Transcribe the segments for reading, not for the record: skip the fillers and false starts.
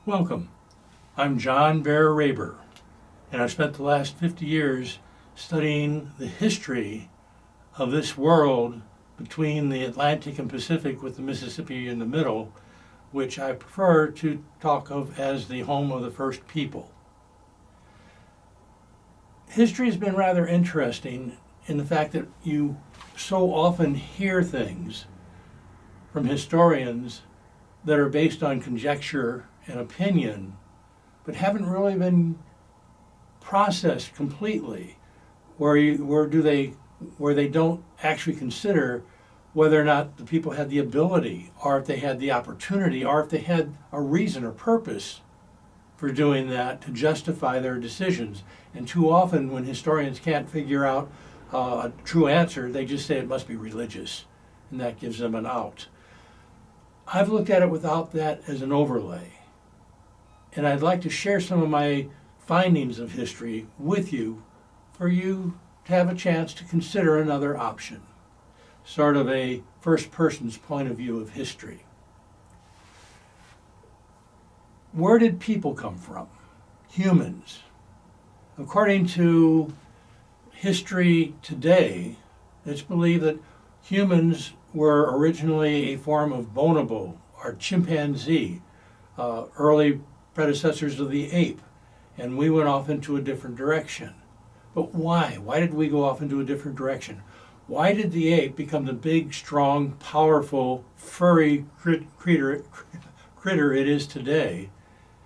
Welcome. I'm John Bear Raber, and I've spent the last 50 years studying the history of this world between the Atlantic and Pacific with the Mississippi in the middle, which I prefer to talk of as the home of the first people. History has been rather interesting in the fact that you so often hear things from historians that are based on conjecture and opinion, but haven't really been processed completely, where they don't actually consider whether or not the people had the ability, or if they had the opportunity, or if they had a reason or purpose for doing that to justify their decisions. And too often, when historians can't figure out a true answer, they just say it must be religious, and that gives them an out. I've looked at it without that as an overlay. And I'd like to share some of my findings of history with you for you to have a chance to consider another option, sort of a first person's point of view of history. Where did people come from? Humans. According to history today, it's believed that humans were originally a form of bonobo, or chimpanzee, early predecessors of the ape, and we went off into a different direction. But why? Why did we go off into a different direction? Why did the ape become the big, strong, powerful, furry critter it is today,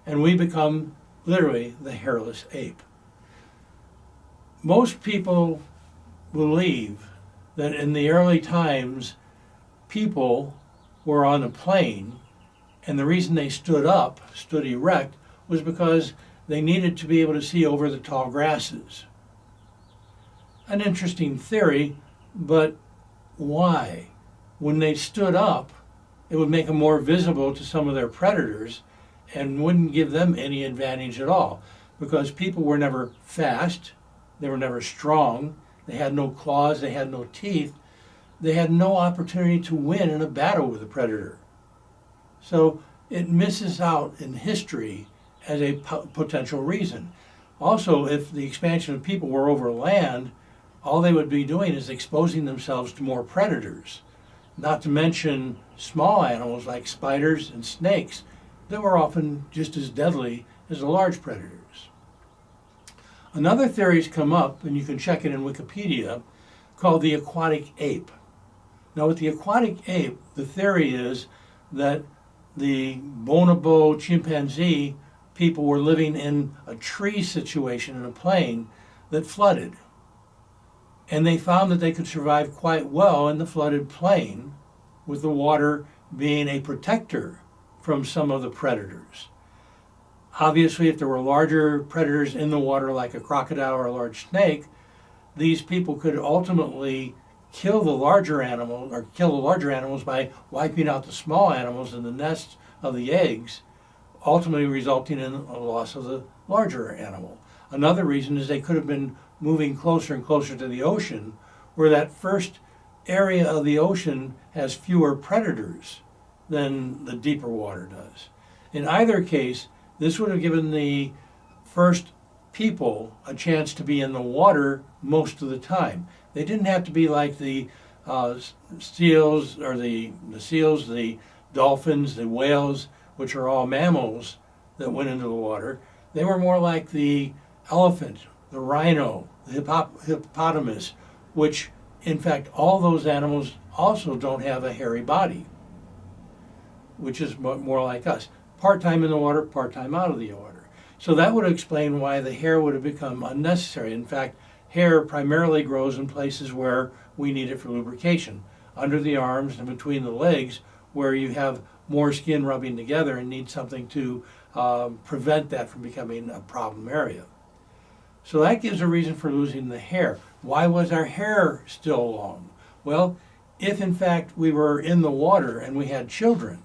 and we become literally the hairless ape? Most people believe that in the early times, people were on a plane, and the reason they stood erect, was because they needed to be able to see over the tall grasses. An interesting theory, but why? When they stood up, it would make them more visible to some of their predators and wouldn't give them any advantage at all, because people were never fast, they were never strong, they had no claws, they had no teeth, they had no opportunity to win in a battle with a predator. So it misses out in history as a potential reason. Also, if the expansion of people were over land, all they would be doing is exposing themselves to more predators, not to mention small animals like spiders and snakes that were often just as deadly as the large predators. Another theory's come up, and you can check it in Wikipedia, called the aquatic ape. Now with the aquatic ape, the theory is that the bonobo chimpanzee people were living in a tree situation in a plain that flooded. And they found that they could survive quite well in the flooded plain, with the water being a protector from some of the predators. Obviously, if there were larger predators in the water like a crocodile or a large snake, these people could ultimately kill the larger animals by wiping out the small animals in the nests of the eggs, ultimately resulting in a loss of the larger animal. Another reason is they could have been moving closer and closer to the ocean, where that first area of the ocean has fewer predators than the deeper water does. In either case, this would have given the first people a chance to be in the water most of the time. They didn't have to be like the seals, or the dolphins, the whales, which are all mammals that went into the water. They were more like the elephant, the rhino, the hippopotamus, which in fact all those animals also don't have a hairy body, which is more like us. Part-time in the water, part-time out of the water. So that would explain why the hair would have become unnecessary. In fact, hair primarily grows in places where we need it for lubrication, under the arms and between the legs, where you have more skin rubbing together and need something to prevent that from becoming a problem area. So that gives a reason for losing the hair. Why was our hair still long? Well, if in fact we were in the water and we had children,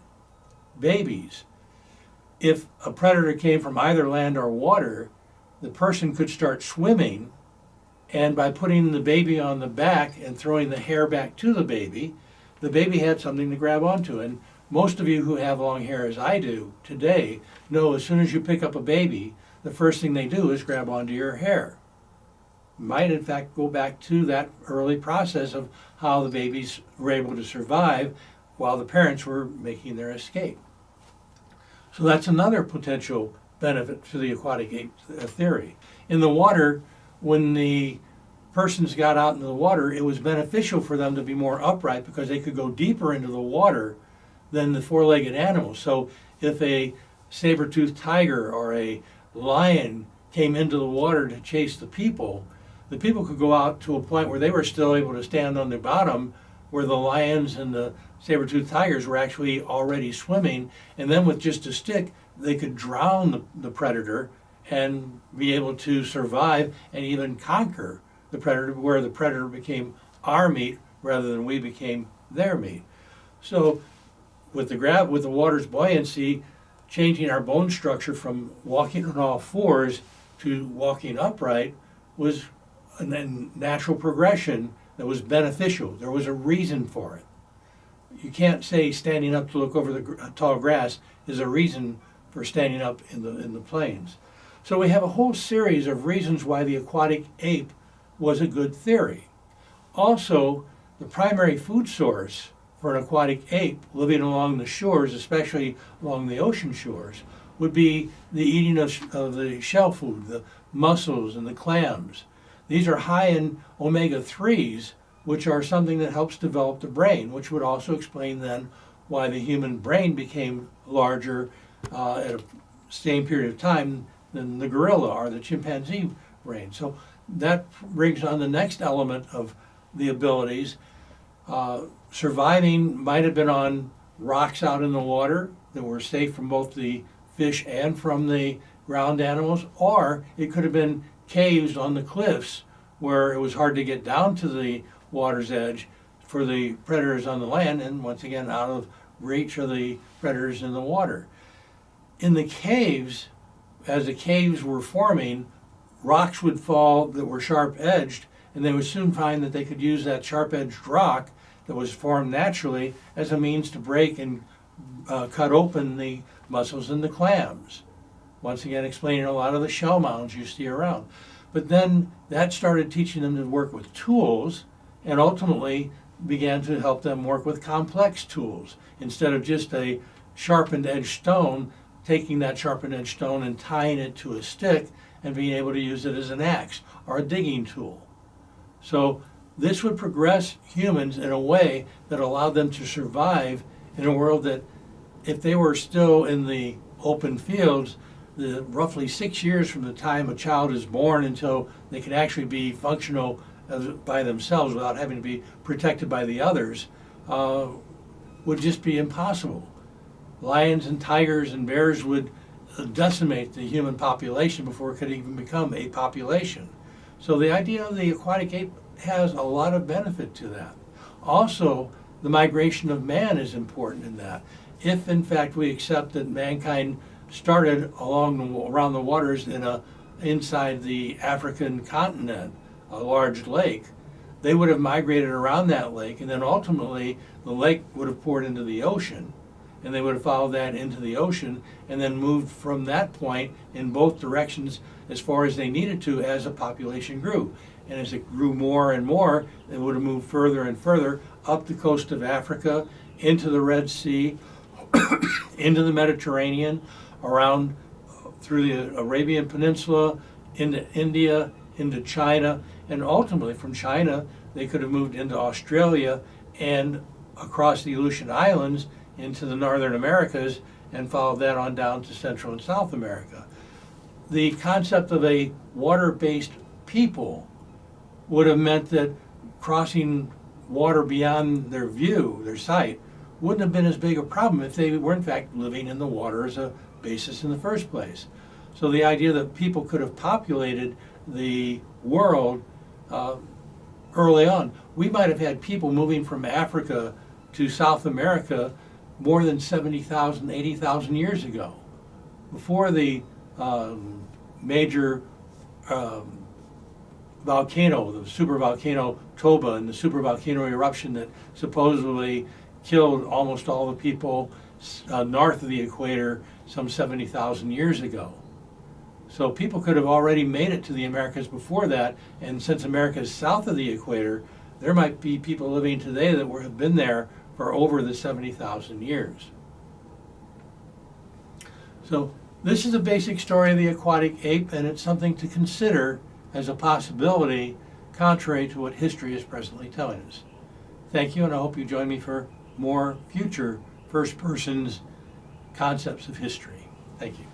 babies, if a predator came from either land or water, the person could start swimming, and by putting the baby on the back and throwing the hair back to the baby had something to grab onto. And Most of you who have long hair, as I do today, know as soon as you pick up a baby, the first thing they do is grab onto your hair. Might in fact go back to that early process of how the babies were able to survive while the parents were making their escape. So that's another potential benefit to the aquatic ape theory. In the water, when the persons got out into the water, it was beneficial for them to be more upright because they could go deeper into the water than the four-legged animals. So if a saber-toothed tiger or a lion came into the water to chase the people could go out to a point where they were still able to stand on their bottom, where the lions and the saber-toothed tigers were actually already swimming, and then with just a stick, they could drown the predator and be able to survive and even conquer the predator, where the predator became our meat rather than we became their meat. So with the water's buoyancy, changing our bone structure from walking on all fours to walking upright was a natural progression that was beneficial. There was a reason for it. You can't say standing up to look over the tall grass is a reason for standing up in the plains. So we have a whole series of reasons why the aquatic ape was a good theory. Also, the primary food source for an aquatic ape living along the shores, especially along the ocean shores, would be the eating of the shell food, the mussels and the clams. These are high in omega-3s, which are something that helps develop the brain, which would also explain then why the human brain became larger at a same period of time than the gorilla or the chimpanzee brain. So that brings on the next element of the abilities. Surviving might have been on rocks out in the water that were safe from both the fish and from the ground animals, or it could have been caves on the cliffs where it was hard to get down to the water's edge for the predators on the land, and once again out of reach of the predators in the water. In the caves, as the caves were forming, rocks would fall that were sharp-edged, and they would soon find that they could use that sharp-edged rock that was formed naturally as a means to break and cut open the mussels and the clams. Once again, explaining a lot of the shell mounds you see around. But then that started teaching them to work with tools, and ultimately began to help them work with complex tools. Instead of just a sharpened edge stone, taking that sharpened edge stone and tying it to a stick and being able to use it as an axe or a digging tool. So this would progress humans in a way that allowed them to survive in a world that, if they were still in the open fields, the roughly 6 years from the time a child is born until they can actually be functional by themselves without having to be protected by the others would just be impossible. Lions and tigers and bears would decimate the human population before it could even become a population. So the idea of the aquatic ape has a lot of benefit to that. Also, the migration of man is important in that. If in fact we accept that mankind started around the waters inside the African continent, a large lake, they would have migrated around that lake, and then ultimately the lake would have poured into the ocean, and they would have followed that into the ocean and then moved from that point in both directions as far as they needed to as a population grew. And as it grew more and more, they would have moved further and further up the coast of Africa, into the Red Sea, into the Mediterranean, around through the Arabian Peninsula, into India, into China, and ultimately from China they could have moved into Australia and across the Aleutian Islands into the Northern Americas and followed that on down to Central and South America. The concept of a water-based people would have meant that crossing water beyond their view, their sight, wouldn't have been as big a problem if they were in fact living in the water as a basis in the first place. So the idea that people could have populated the world early on, we might have had people moving from Africa to South America more than 70,000, 80,000 years ago, before the major volcano, the supervolcano Toba, and the supervolcano eruption that supposedly killed almost all the people north of the equator some 70,000 years ago. So people could have already made it to the Americas before that, and since America is south of the equator, there might be people living today that have been there for over the 70,000 years. So this is a basic story of the aquatic ape, and it's something to consider as a possibility, contrary to what history is presently telling us. Thank you, and I hope you join me for more future first persons concepts of history. Thank you.